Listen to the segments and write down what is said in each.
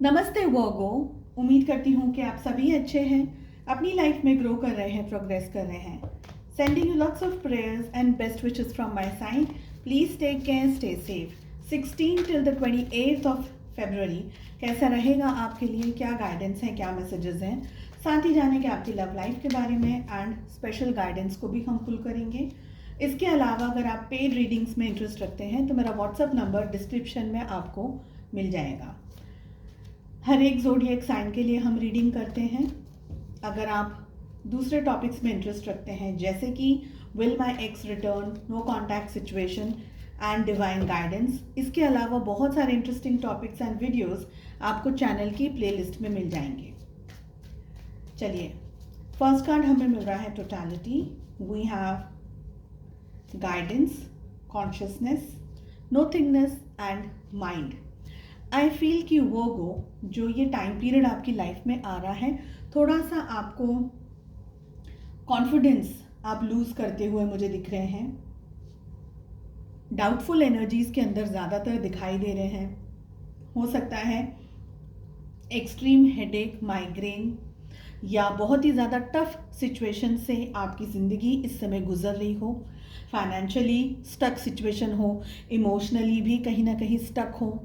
नमस्ते वर्गो। उम्मीद करती हूँ कि आप सभी अच्छे हैं, अपनी लाइफ में ग्रो कर रहे हैं, प्रोग्रेस कर रहे हैं। Sending you lots of prayers and best wishes from my side. Please take care, stay safe. 16 till the 28th of February कैसा रहेगा आपके लिए, क्या गाइडेंस है, क्या मैसेजेस हैं, साथ ही जाने के आपकी लव लाइफ के बारे में एंड स्पेशल गाइडेंस को भी हम पुल करेंगे। इसके अलावा अगर आप पेड रीडिंग्स में इंटरेस्ट रखते हैं तो मेरा व्हाट्सअप नंबर डिस्क्रिप्शन में आपको मिल जाएगा। हर एक ज़ोडिएक साइन के लिए हम रीडिंग करते हैं। अगर आप दूसरे टॉपिक्स में इंटरेस्ट रखते हैं जैसे कि will my ex return, no contact situation and divine guidance, इसके अलावा बहुत सारे इंटरेस्टिंग टॉपिक्स एंड वीडियोस आपको चैनल की प्लेलिस्ट में मिल जाएंगे। चलिए, फर्स्ट कार्ड हमें मिल रहा है totality. We have guidance, consciousness, nothingness and mind. I feel कि वो जो ये टाइम पीरियड आपकी लाइफ में आ रहा है, थोड़ा सा आपको कॉन्फिडेंस आप लूज करते हुए मुझे दिख रहे हैं। डाउटफुल एनर्जीज के अंदर ज़्यादातर दिखाई दे रहे हैं। हो सकता है एक्सट्रीम हेडेक, माइग्रेन या बहुत ही ज़्यादा टफ सिचुएशन से आपकी ज़िंदगी इस समय गुजर रही हो। फाइनेंशियली स्टक सिचुएशन हो, इमोशनली भी कहीं ना कहीं स्टक हो।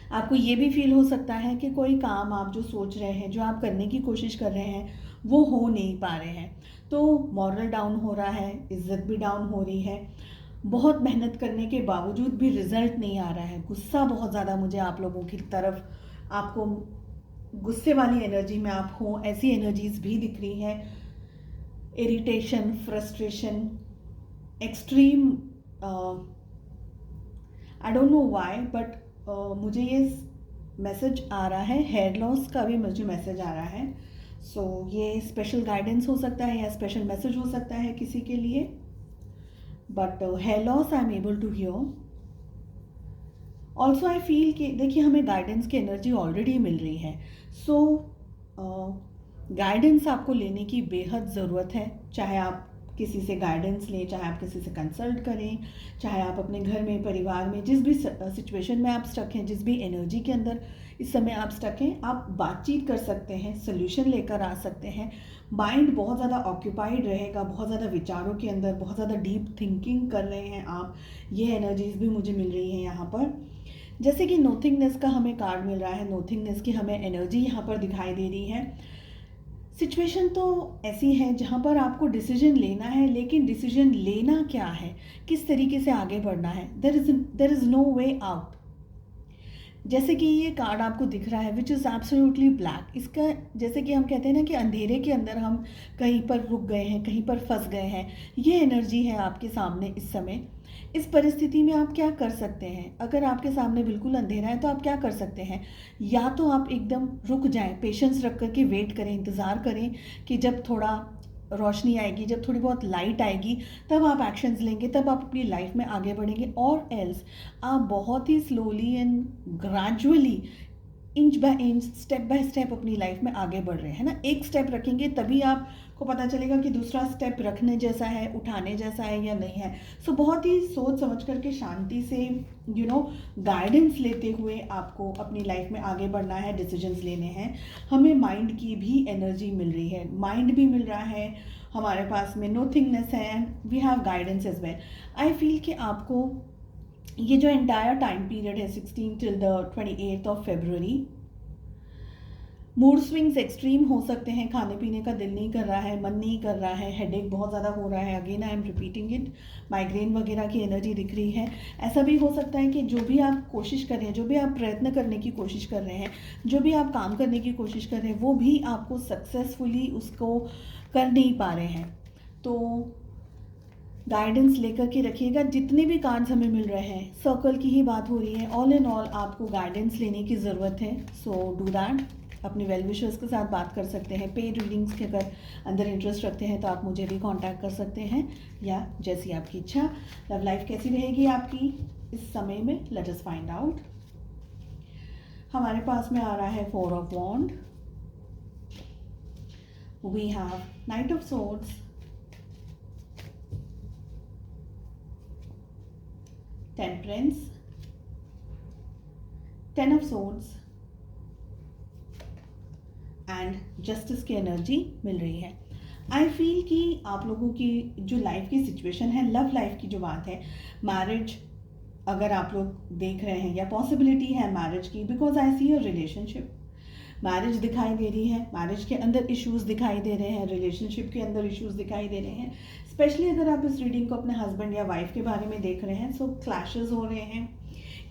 आपको ये भी फील हो सकता है कि कोई काम आप जो सोच रहे हैं, जो आप करने की कोशिश कर रहे हैं, वो हो नहीं पा रहे हैं। तो मॉरल डाउन हो रहा है, इज्जत भी डाउन हो रही है। बहुत मेहनत करने के बावजूद भी रिजल्ट नहीं आ रहा है। गुस्सा बहुत ज़्यादा मुझे आप लोगों की तरफ, आपको गुस्से वाली एनर्जी में आप हो, ऐसी एनर्जीज भी दिख रही है। Irritation, frustration, extreme, I don't know why but मुझे ये मैसेज आ रहा है। हेयर लॉस का भी मुझे मैसेज आ रहा है। सो ये स्पेशल गाइडेंस हो सकता है या स्पेशल मैसेज हो सकता है किसी के लिए। But hair loss I am able to hear. Also I feel कि देखिए, हमें गाइडेंस की एनर्जी ऑलरेडी मिल रही है। सो गाइडेंस आपको लेने की बेहद ज़रूरत है। चाहे आप किसी से गाइडेंस लें, चाहे आप किसी से कंसल्ट करें, चाहे आप अपने घर में, परिवार में, जिस भी सिचुएशन में आप स्टक हैं, जिस भी एनर्जी के अंदर इस समय आप स्टक हैं, आप बातचीत कर सकते हैं, सोल्यूशन लेकर आ सकते हैं। माइंड बहुत ज़्यादा ऑक्यूपाइड रहेगा, बहुत ज़्यादा विचारों के अंदर, बहुत ज़्यादा डीप थिंकिंग कर रहे हैं आप। ये एनर्जीज भी मुझे मिल रही हैं यहाँ पर। जैसे कि नोथिंगनेस का हमें कार्ड मिल रहा है, नोथिंगनेस की हमें एनर्जी यहाँ पर दिखाई दे रही है। सिचुएशन तो ऐसी है जहाँ पर आपको डिसीजन लेना है, लेकिन डिसीजन लेना क्या है, किस तरीके से आगे बढ़ना है, there is no way out. जैसे कि ये कार्ड आपको दिख रहा है विच इज़ एब्सोल्युटली ब्लैक। इसका जैसे कि हम कहते हैं ना कि अंधेरे के अंदर हम कहीं पर रुक गए हैं, कहीं पर फंस गए हैं। ये एनर्जी है आपके सामने इस समय। इस परिस्थिति में आप क्या कर सकते हैं? अगर आपके सामने बिल्कुल अंधेरा है तो आप क्या कर सकते हैं? या तो आप एकदम रुक जाएं, पेशेंस रख कर के वेट करें, इंतज़ार करें कि जब थोड़ा रोशनी आएगी, जब थोड़ी बहुत लाइट आएगी, तब आप एक्शंस लेंगे, तब आप अपनी लाइफ में आगे बढ़ेंगे। और एल्स आप बहुत ही slowly and gradually, inch by inch, step by step अपनी लाइफ में आगे बढ़ रहे हैं ना। एक स्टेप रखेंगे तभी आपको पता चलेगा कि दूसरा स्टेप रखने जैसा है, उठाने जैसा है या नहीं है। सो बहुत ही सोच समझ करके, शांति से, गाइडेंस लेते हुए आपको अपनी लाइफ में आगे बढ़ना है, डिसीजंस लेने हैं। हमें माइंड की भी एनर्जी मिल रही है, माइंड भी मिल रहा है हमारे पास में, नोथिंगनेस है and we have guidance as well. I feel कि आपको ये जो एंटायर टाइम पीरियड है 16 till the 28th of February, mood swings extreme हो सकते हैं। खाने पीने का दिल नहीं कर रहा है, मन नहीं कर रहा है, हेडेक बहुत ज़्यादा हो रहा है, again I am repeating it, migraine वगैरह की एनर्जी दिख रही है। ऐसा भी हो सकता है कि जो भी आप कोशिश कर रहे हैं, जो भी आप प्रयत्न करने की कोशिश कर रहे हैं, जो भी आप काम करने की कोशिश कर रहे हैं, वो भी आपको सक्सेसफुली उसको कर नहीं पा रहे हैं। तो गाइडेंस लेकर के रखिएगा। जितने भी कार्ड्स हमें मिल रहे हैं, सर्कल की ही बात हो रही है। ऑल इन ऑल आपको गाइडेंस लेने की ज़रूरत है। So do that. अपने वेल विशर्स के साथ बात कर सकते हैं। पेड रीडिंग्स के अगर अंदर इंटरेस्ट रखते हैं तो आप मुझे भी कांटेक्ट कर सकते हैं, या जैसी आपकी इच्छा। लव लाइफ कैसी रहेगी आपकी इस समय में, लेट अस फाइंड आउट। हमारे पास में आ रहा है 4 of wand, we have knight of swords, temperance, 10 of swords, and justice की एनर्जी मिल रही है। आई फील कि आप लोगों की जो लाइफ की सिचुएशन है, लव लाइफ की जो बात है, मैरिज अगर आप लोग देख रहे हैं या पॉसिबिलिटी है मैरिज की, because I see a relationship, marriage दिखाई दे रही है, मैरिज के अंदर इश्यूज दिखाई दे रहे हैं, रिलेशनशिप के अंदर इश्यूज दिखाई दे रहे हैं। स्पेशली अगर आप इस रीडिंग को अपने हस्बैंड या वाइफ के बारे में देख रहे हैं, सो क्लैशेस हो रहे हैं,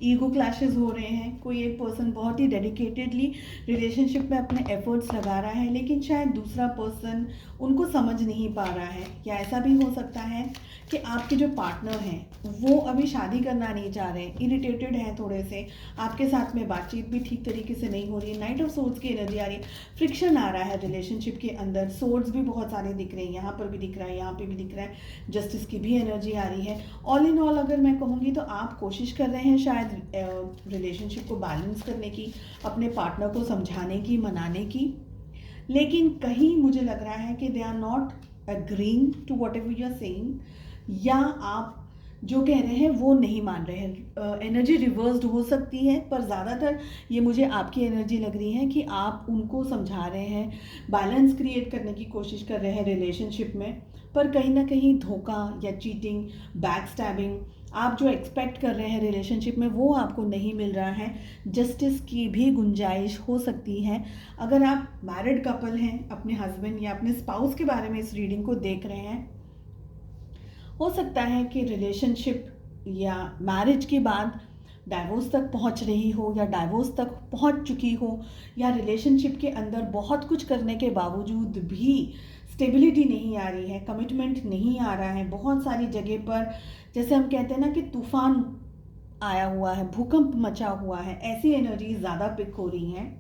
ईगो क्लैशेस हो रहे हैं। कोई एक पर्सन बहुत ही डेडिकेटेडली रिलेशनशिप में अपने एफर्ट्स लगा रहा है, लेकिन शायद दूसरा पर्सन उनको समझ नहीं पा रहा है। या ऐसा भी हो सकता है कि आपके जो पार्टनर हैं वो अभी शादी करना नहीं चाह रहे, इरिटेटेड हैं थोड़े से, आपके साथ में बातचीत भी ठीक तरीके से नहीं हो रही है। नाइट ऑफ सोर्ड्स की एनर्जी आ रही है, फ्रिक्शन आ रहा है रिलेशनशिप के अंदर, सोर्ड्स भी बहुत सारे दिख रहे हैं, यहाँ पर भी दिख रहा है, यहाँ पे भी दिख रहा है, जस्टिस की भी एनर्जी आ रही है। ऑल इन ऑल अगर मैं कहूँगी तो आप कोशिश कर रहे हैं शायद रिलेशनशिप को बैलेंस करने की, अपने पार्टनर को समझाने की, मनाने की, लेकिन कहीं मुझे लग रहा है कि they are not agreeing to whatever you are saying, या आप जो कह रहे हैं वो नहीं मान रहे हैं। एनर्जी रिवर्स्ड हो सकती है, पर ज़्यादातर ये मुझे आपकी एनर्जी लग रही है कि आप उनको समझा रहे हैं, बैलेंस क्रिएट करने की कोशिश कर रहे हैं रिलेशनशिप में, पर कहीं ना कहीं धोखा या चीटिंग, बैक स्टैबिंग आप जो एक्सपेक्ट कर रहे हैं रिलेशनशिप में वो आपको नहीं मिल रहा है। जस्टिस की भी गुंजाइश हो सकती है। अगर आप मैरिड कपल हैं, अपने हस्बैंड या अपने स्पाउस के बारे में इस रीडिंग को देख रहे हैं, हो सकता है कि रिलेशनशिप या मैरिज के बाद डाइवोर्स तक पहुंच रही हो, या डाइवोर्स तक पहुंच चुकी हो, या रिलेशनशिप के अंदर बहुत कुछ करने के बावजूद भी स्टेबिलिटी नहीं आ रही है, कमिटमेंट नहीं आ रहा है। बहुत सारी जगह पर जैसे हम कहते हैं ना कि तूफान आया हुआ है, भूकंप मचा हुआ है, ऐसी एनर्जीज ज़्यादा पिक हो रही हैं।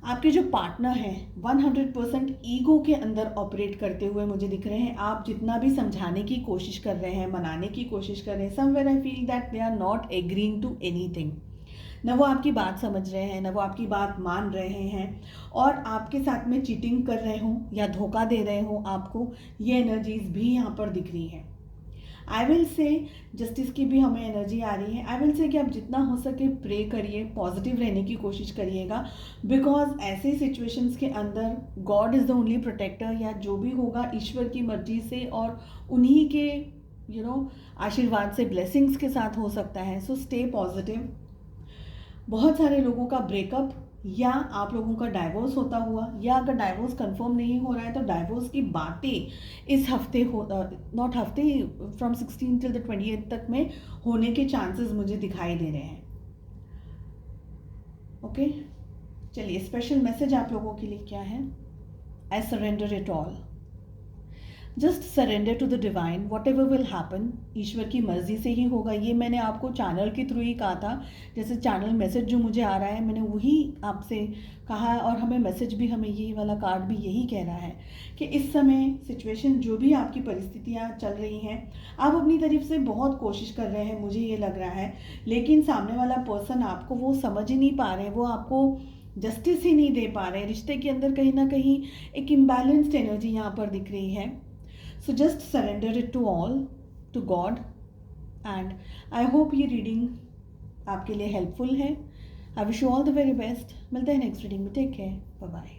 आपके जो पार्टनर हैं 100% ईगो के अंदर ऑपरेट करते हुए मुझे दिख रहे हैं। आप जितना भी समझाने की कोशिश कर रहे हैं, मनाने की कोशिश कर रहे हैं, somewhere I feel that they are not agreeing to anything. न वो आपकी बात समझ रहे हैं, न वो आपकी बात मान रहे हैं, और आपके साथ में चीटिंग कर रहे हों या धोखा दे रहे हों आपको, ये एनर्जीज भी यहाँ पर दिख रही हैं। आई विल से जस्टिस की भी हमें एनर्जी आ रही है। आई विल से कि आप जितना हो सके प्रे करिए, पॉजिटिव रहने की कोशिश करिएगा, बिकॉज ऐसे सिचुएशंस के अंदर God is the only protector, या जो भी होगा ईश्वर की मर्जी से और उन्हीं के आशीर्वाद से, ब्लेसिंग्स के साथ हो सकता है। So stay positive. बहुत सारे लोगों का ब्रेकअप या आप लोगों का डाइवोर्स होता हुआ, या अगर डाइवोर्स कंफर्म नहीं हो रहा है तो डाइवोर्स की बातें इस हफ्ते नॉट हफ्ते, फ्रॉम 16 टिल द 28 तक में होने के चांसेस मुझे दिखाई दे रहे हैं। ओके, चलिए स्पेशल मैसेज आप लोगों के लिए क्या है? I surrender it all, just surrender to the divine, whatever will happen, ईश्वर की मर्जी से ही होगा। ये मैंने आपको चैनल के थ्रू ही कहा था, जैसे चैनल मैसेज जो मुझे आ रहा है मैंने वही आपसे कहा है, और हमें मैसेज भी, हमें ये वाला कार्ड भी यही कह रहा है कि इस समय सिचुएशन, जो भी आपकी परिस्थितियाँ चल रही हैं, आप अपनी तरफ से बहुत कोशिश कर रहे हैं, मुझे ये लग रहा है, लेकिन सामने वाला पर्सन आपको वो समझ ही नहीं पा रहे, वो आपको जस्टिस ही नहीं दे पा रहे। रिश्ते के अंदर कहीं ना कहीं एक इम्बैलेंस्ड एनर्जी यहाँ पर दिख रही है। So just surrender it to all, to God, and I hope ये रीडिंग आपके लिए हेल्पफुल है। I wish you all the very best. मिलते हैं नेक्स्ट रीडिंग में। Take care, bye bye.